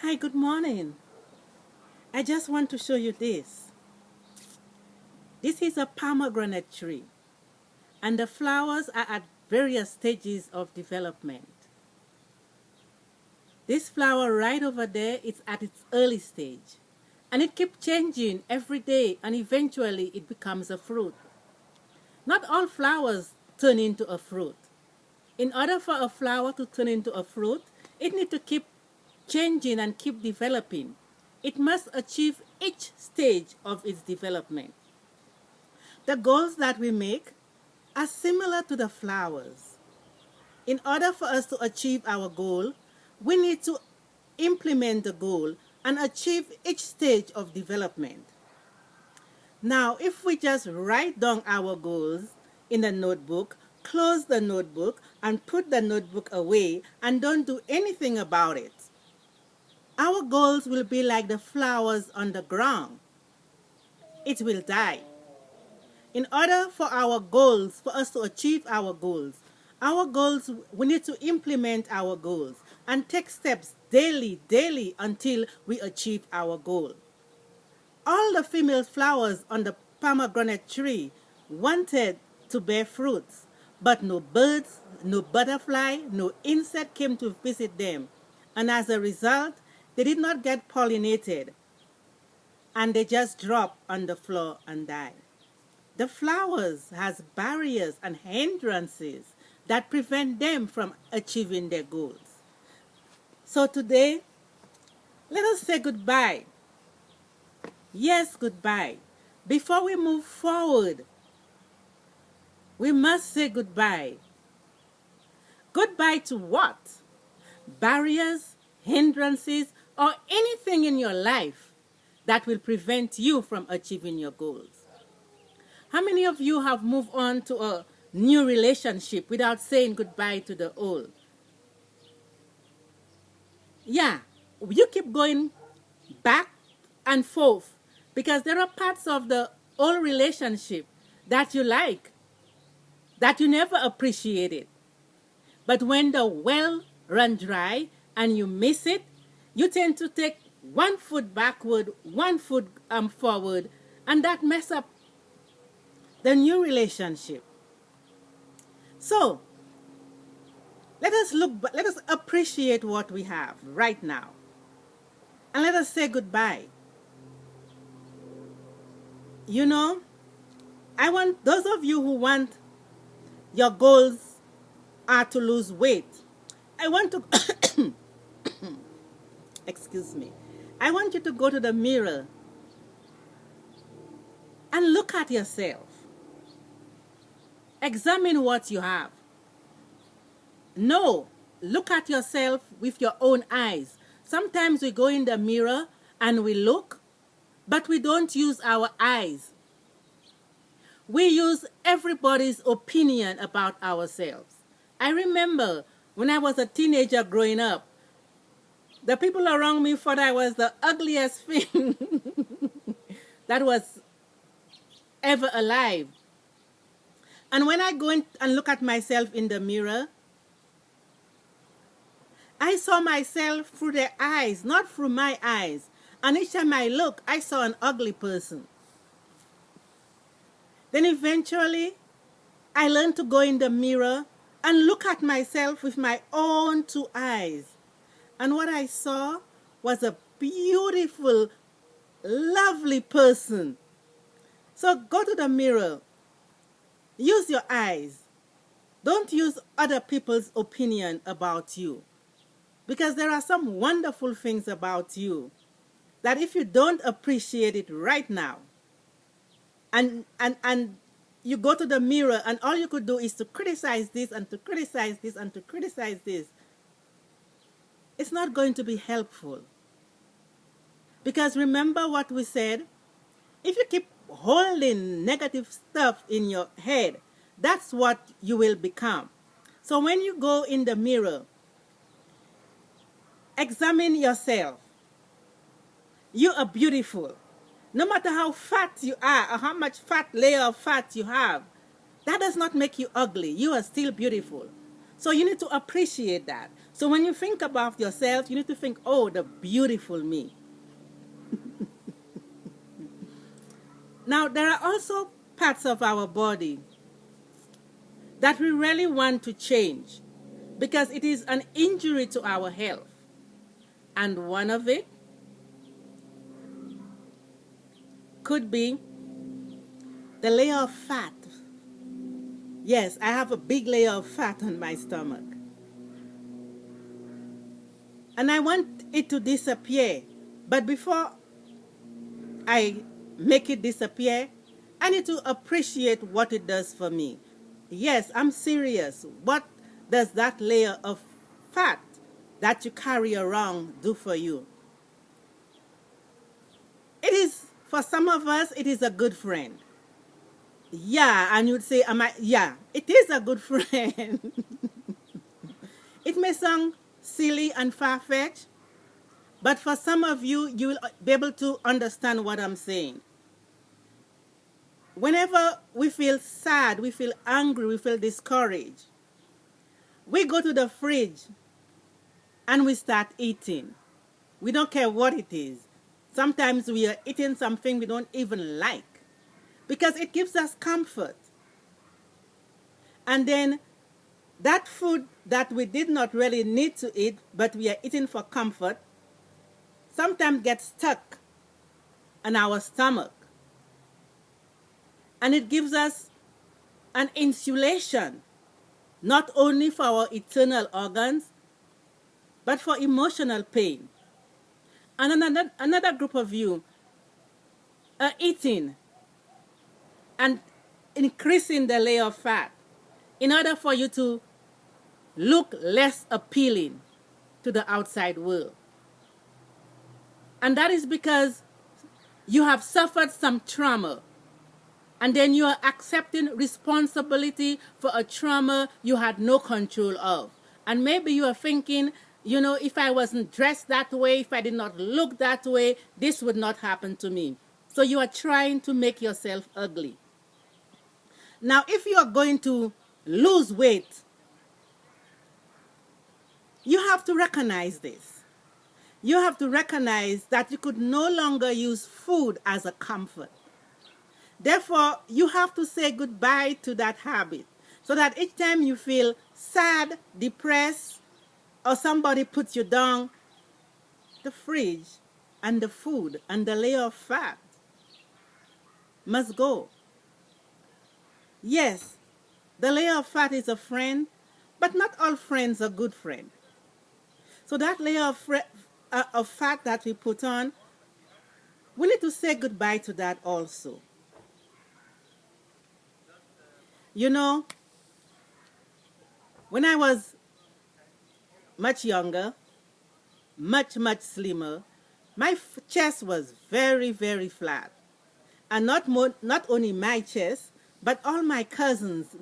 Hi, good morning. I just want to show you this. This is a pomegranate tree, and the flowers are at various stages of development. This flower right over there is at its early stage, and it keeps changing every day, and eventually it becomes a fruit. Not all flowers turn into a fruit. In order for a flower to turn into a fruit, it needs to keep changing and keep developing. It must achieve each stage of its development. The goals that we make are similar to the flowers. In order for us to achieve our goal, we need to implement the goal and achieve each stage of development. Now, if we just write down our goals in a notebook, close the notebook, and put the notebook away and don't do anything about it, our goals will be like the flowers on the ground. It will die. In order for our goals, for us to achieve our goals, we need to implement our goals and take steps daily until we achieve our goal. All the female flowers on the pomegranate tree wanted to bear fruits, but no birds, no butterfly, no insect came to visit them. And as a result, they did not get pollinated, and they just dropped on the floor and died. The flowers has barriers and hindrances that prevent them from achieving their goals. So today, let us say goodbye. Yes, goodbye. Before we move forward, we must say goodbye. Goodbye to what? Barriers, hindrances, or anything in your life that will prevent you from achieving your goals. How many of you have moved on to a new relationship without saying goodbye to the old? Yeah, you keep going back and forth because there are parts of the old relationship that you like, that you never appreciated. But when the well runs dry and you miss it, you tend to take one foot backward, one foot forward, and that mess up the new relationship. So, let us appreciate what we have right now. And let us say goodbye. You know, I want those of you who want your goals are to lose weight. I want to, excuse me, I want you to go to the mirror and look at yourself. Examine what you have. No, look at yourself with your own eyes. Sometimes we go in the mirror and we look, but we don't use our eyes. We use everybody's opinion about ourselves. I remember when I was a teenager growing up, the people around me thought I was the ugliest thing that was ever alive. And when I go in and look at myself in the mirror, I saw myself through their eyes, not through my eyes. And each time I look, I saw an ugly person. Then eventually, I learned to go in the mirror and look at myself with my own two eyes. And what I saw was a beautiful, lovely person. So go to the mirror. Use your eyes. Don't use other people's opinion about you. Because there are some wonderful things about you that if you don't appreciate it right now, and you go to the mirror and all you could do is to criticize this and to criticize this and to criticize this, it's not going to be helpful. Because remember what we said? If you keep holding negative stuff in your head, that's what you will become. So when you go in the mirror, examine yourself. You are beautiful. No matter how fat you are or how much fat layer of fat you have, that does not make you ugly. You are still beautiful. So you need to appreciate that. So when you think about yourself, you need to think, oh, the beautiful me. Now, there are also parts of our body that we really want to change because it is an injury to our health. And one of it could be the layer of fat. Yes, I have a big layer of fat on my stomach. And I want it to disappear. But before I make it disappear, I need to appreciate what it does for me. Yes, I'm serious. What does that layer of fat that you carry around do for you? It is, for some of us, it is a good friend. Yeah, and you'd say, yeah, it is a good friend. It may sound silly and far-fetched, but for some of you, you will be able to understand what I'm saying. Whenever we feel sad, we feel angry, we feel discouraged, we go to the fridge and we start eating. We don't care what it is. Sometimes we are eating something we don't even like because it gives us comfort. And then that food that we did not really need to eat, but we are eating for comfort, sometimes gets stuck in our stomach. And it gives us an insulation, not only for our internal organs, but for emotional pain. And another group of you are eating and increasing the layer of fat in order for you to look less appealing to the outside world. And that is because you have suffered some trauma. And then you are accepting responsibility for a trauma you had no control of. And maybe you are thinking, you know, if I wasn't dressed that way, if I did not look that way, this would not happen to me. So you are trying to make yourself ugly. Now, if you are going to lose weight, you have to recognize this. You have to recognize that you could no longer use food as a comfort. Therefore, you have to say goodbye to that habit so that each time you feel sad, depressed, or somebody puts you down, the fridge and the food and the layer of fat must go. Yes, the layer of fat is a friend, but not all friends are good friends. So that layer of fat that we put on, we need to say goodbye to that also. You know, when I was much younger, much slimmer, my chest was very, very flat. And not only my chest, but all my cousins,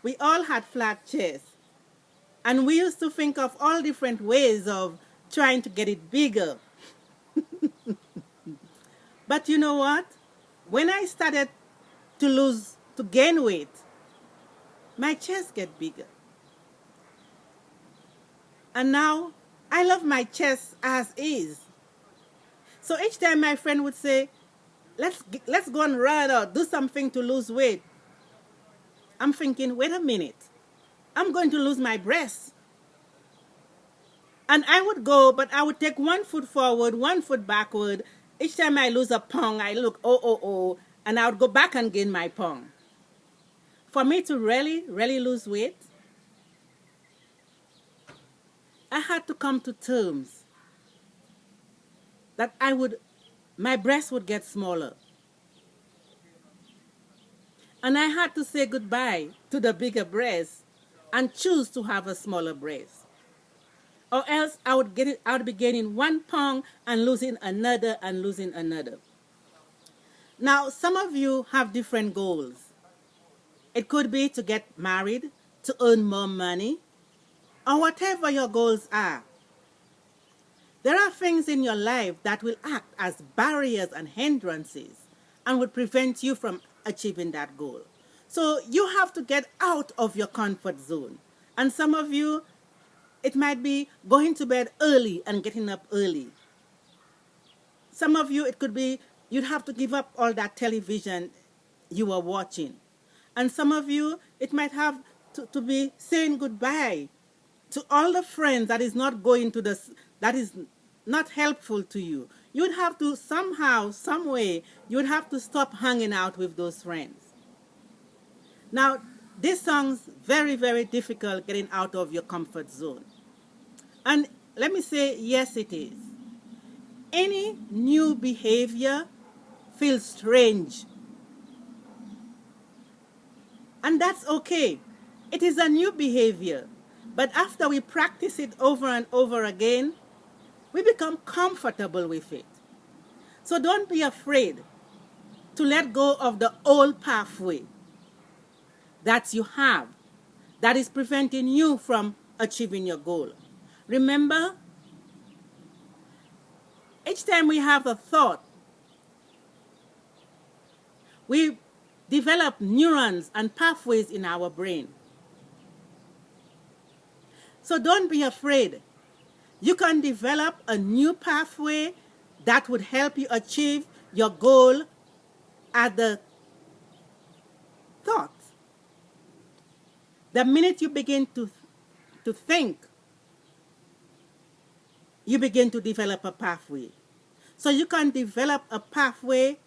we all had flat chests. And we used to think of all different ways of trying to get it bigger. But you know what? When I started to gain weight, my chest get bigger. And now I love my chest as is. So each time my friend would say, let's go and run or do something to lose weight, I'm thinking, wait a minute, I'm going to lose my breasts. And I would go, but I would take 1 foot forward, 1 foot backward. Each time I lose a pound, I look, oh, and I would go back and gain my pound. For me to really lose weight, I had to come to terms that my breasts would get smaller. And I had to say goodbye to the bigger breasts and choose to have a smaller breast. Or else I would be gaining 1 pound and losing another and losing another. Now, some of you have different goals. It could be to get married, to earn more money, or whatever your goals are. There are things in your life that will act as barriers and hindrances and would prevent you from achieving that goal. So you have to get out of your comfort zone. And some of you, it might be going to bed early and getting up early. Some of you, it could be you'd have to give up all that television you are watching. And some of you, it might have to be saying goodbye to all the friends that is not going to this, that is not helpful to you. You'd have to somehow, some way, you'd have to stop hanging out with those friends. Now, this song's very, very difficult getting out of your comfort zone. And let me say, yes, it is. Any new behavior feels strange. And that's okay. It is a new behavior. But after we practice it over and over again, we become comfortable with it. So don't be afraid to let go of the old pathway that you have that is preventing you from achieving your goal. Remember, each time we have a thought, we develop neurons and pathways in our brain. So don't be afraid. You can develop a new pathway that would help you achieve your goal at the thought. The minute you begin to think, you begin to develop a pathway. So you can develop a pathway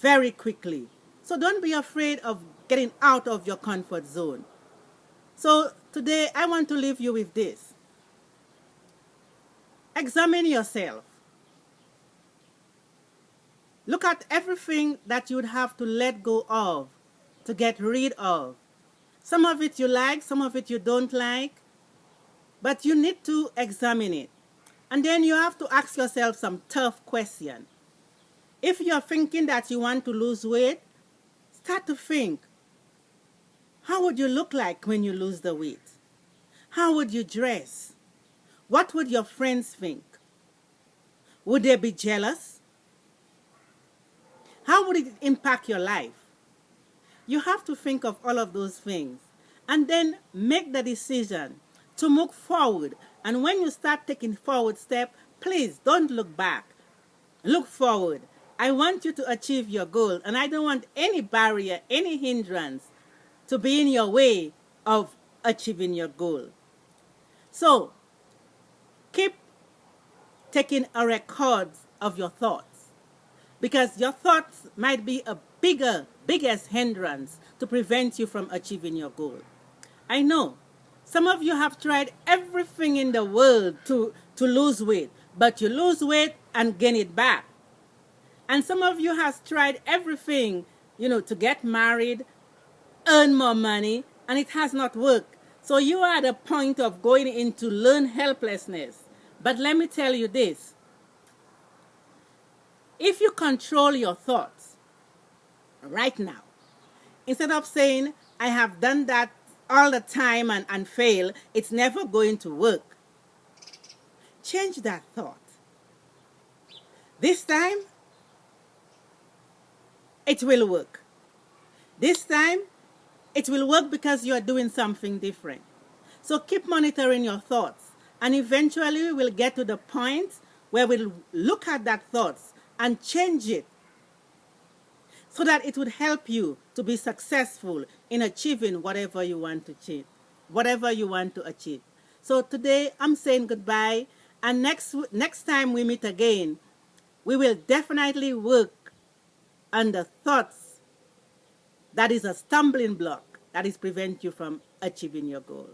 very quickly. So don't be afraid of getting out of your comfort zone. So today I want to leave you with this. Examine yourself. Look at everything that you would have to let go of, to get rid of. Some of it you like, some of it you don't like, but you need to examine it. And then you have to ask yourself some tough questions. If you're thinking that you want to lose weight, start to think, how would you look like when you lose the weight? How would you dress? What would your friends think? Would they be jealous? How would it impact your life? You have to think of all of those things and then make the decision to move forward. And when you start taking forward step, please don't look back. Look forward. I want you to achieve your goal, and I don't want any barrier, any hindrance to be in your way of achieving your goal. So, keep taking a record of your thoughts, because your thoughts might be a biggest hindrance to prevent you from achieving your goal. I know some of you have tried everything in the world to lose weight, but you lose weight and gain it back. And some of you have tried everything, to get married, earn more money, and it has not worked. So you are at a point of going into learned helplessness. But let me tell you this. If you control your thoughts right now, instead of saying, I have done that all the time and fail, it's never going to work, change that thought. This time, it will work. This time, it will work because you are doing something different. So keep monitoring your thoughts, and eventually we will get to the point where we'll look at that thoughts and change it so that it would help you to be successful in achieving whatever you want to achieve. So today I'm saying goodbye, and next time we meet again, we will definitely work on the thoughts that is a stumbling block that is prevent you from achieving your goal.